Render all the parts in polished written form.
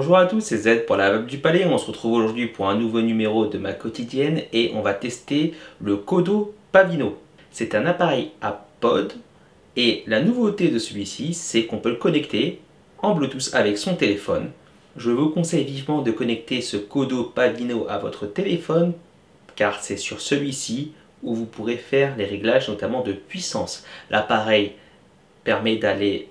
Bonjour à tous, c'est Z pour la Vape du Palais. On se retrouve aujourd'hui pour un nouveau numéro de ma quotidienne et on va tester le Kodo Pavino. C'est un appareil à pod et la nouveauté de celui-ci, c'est qu'on peut le connecter en Bluetooth avec son téléphone. Je vous conseille vivement de connecter ce Kodo Pavino à votre téléphone car c'est sur celui-ci où vous pourrez faire les réglages notamment de puissance. L'appareil permet d'aller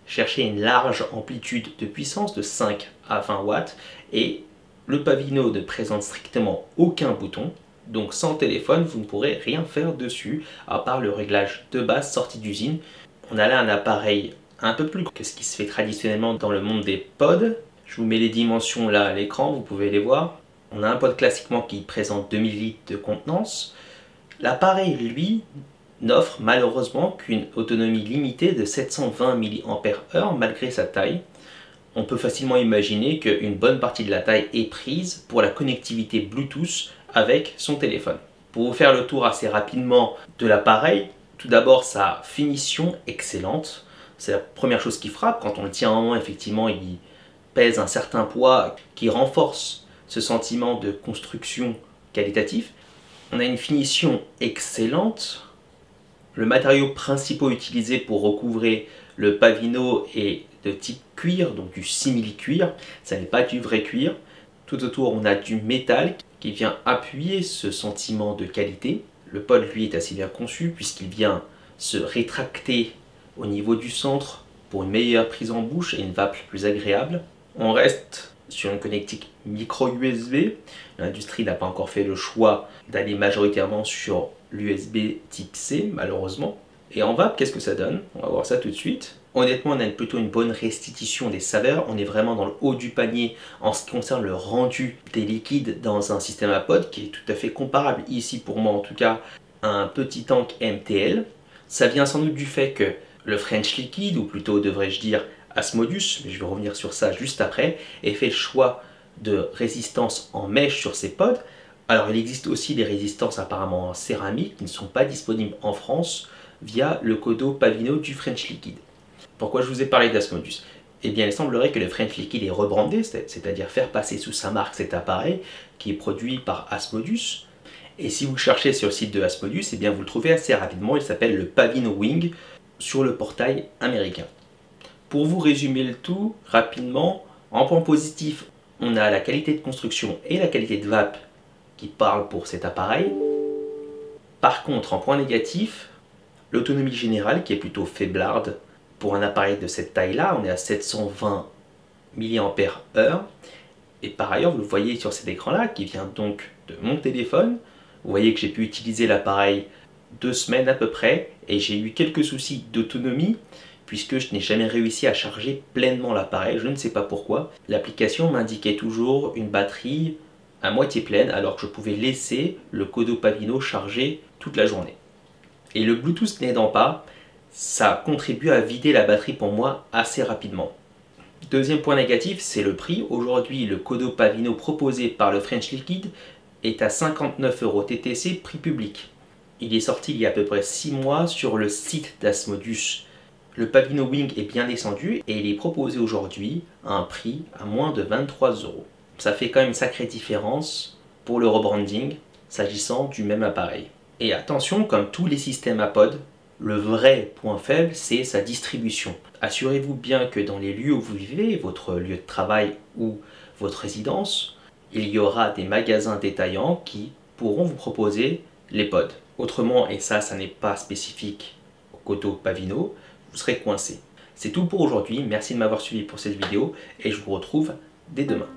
chercher une large amplitude de puissance de 5 à 20 watts et le Pavino ne présente strictement aucun bouton, donc sans téléphone vous ne pourrez rien faire dessus à part le réglage de base sorti d'usine. On a là un appareil un peu plus que ce qui se fait traditionnellement dans le monde des pods. Je vous mets les dimensions là à l'écran, vous pouvez les voir. On a un pod classiquement qui présente 2000 litres de contenance. L'appareil lui n'offre malheureusement qu'une autonomie limitée de 720 mAh malgré sa taille. On peut facilement imaginer qu'une bonne partie de la taille est prise pour la connectivité Bluetooth avec son téléphone. Pour vous faire le tour assez rapidement de l'appareil, tout d'abord sa finition excellente. C'est la première chose qui frappe. Quand on le tient en main, effectivement, il pèse un certain poids qui renforce ce sentiment de construction qualitatif. On a une finition excellente. Le matériau principal utilisé pour recouvrer le Pavino est de type cuir, donc du simili-cuir. Ça n'est pas du vrai cuir. Tout autour, on a du métal qui vient appuyer ce sentiment de qualité. Le pod, lui, est assez bien conçu puisqu'il vient se rétracter au niveau du centre pour une meilleure prise en bouche et une vape plus agréable. On reste sur une connectique micro USB. L'industrie n'a pas encore fait le choix d'aller majoritairement sur l'USB type C, malheureusement. Et en vape, qu'est-ce que ça donne? On va voir ça tout de suite. Honnêtement, on a plutôt une bonne restitution des saveurs. On est vraiment dans le haut du panier en ce qui concerne le rendu des liquides dans un système à pod qui est tout à fait comparable ici, pour moi en tout cas, à un petit tank MTL. Ça vient sans doute du fait que le French Liquid, ou plutôt devrais-je dire Asmodus, mais je vais revenir sur ça juste après, ait fait le choix de résistance en mèche sur ses pods. Alors il existe aussi des résistances apparemment en céramique qui ne sont pas disponibles en France via le Kodo Pavino du French Liquid. Pourquoi je vous ai parlé d'Asmodus? Eh bien il semblerait que le French Liquid est rebrandé, c'est-à-dire faire passer sous sa marque cet appareil qui est produit par Asmodus. Et si vous cherchez sur le site de Asmodus, eh bien vous le trouvez assez rapidement, il s'appelle le Pavino Wing sur le portail américain. Pour vous résumer le tout rapidement, en point positif, on a la qualité de construction et la qualité de vape qui parlent pour cet appareil. Par contre, en point négatif, l'autonomie générale qui est plutôt faiblarde. Pour un appareil de cette taille-là, on est à 720 mAh. Et par ailleurs, vous le voyez sur cet écran-là, qui vient donc de mon téléphone. Vous voyez que j'ai pu utiliser l'appareil 2 semaines à peu près, et j'ai eu quelques soucis d'autonomie, puisque je n'ai jamais réussi à charger pleinement l'appareil, je ne sais pas pourquoi. L'application m'indiquait toujours une batterie à moitié pleine, alors que je pouvais laisser le Kodo Pavino charger toute la journée. Et le Bluetooth n'aidant pas, ça contribue à vider la batterie pour moi assez rapidement. Deuxième point négatif, c'est le prix. Aujourd'hui, le Kodo Pavino proposé par le French Liquid est à 59 € TTC, prix public. Il est sorti il y a à peu près 6 mois sur le site d'Asmodus. Le Pavino Wing est bien descendu et il est proposé aujourd'hui à un prix à moins de 23 €. Ça fait quand même une sacrée différence pour le rebranding s'agissant du même appareil. Et attention, comme tous les systèmes à pod, le vrai point faible, c'est sa distribution. Assurez-vous bien que dans les lieux où vous vivez, votre lieu de travail ou votre résidence, il y aura des magasins détaillants qui pourront vous proposer les pods. Autrement, et ça n'est pas spécifique au Kodo Pavino, vous serez coincé. C'est tout pour aujourd'hui, merci de m'avoir suivi pour cette vidéo et je vous retrouve dès demain.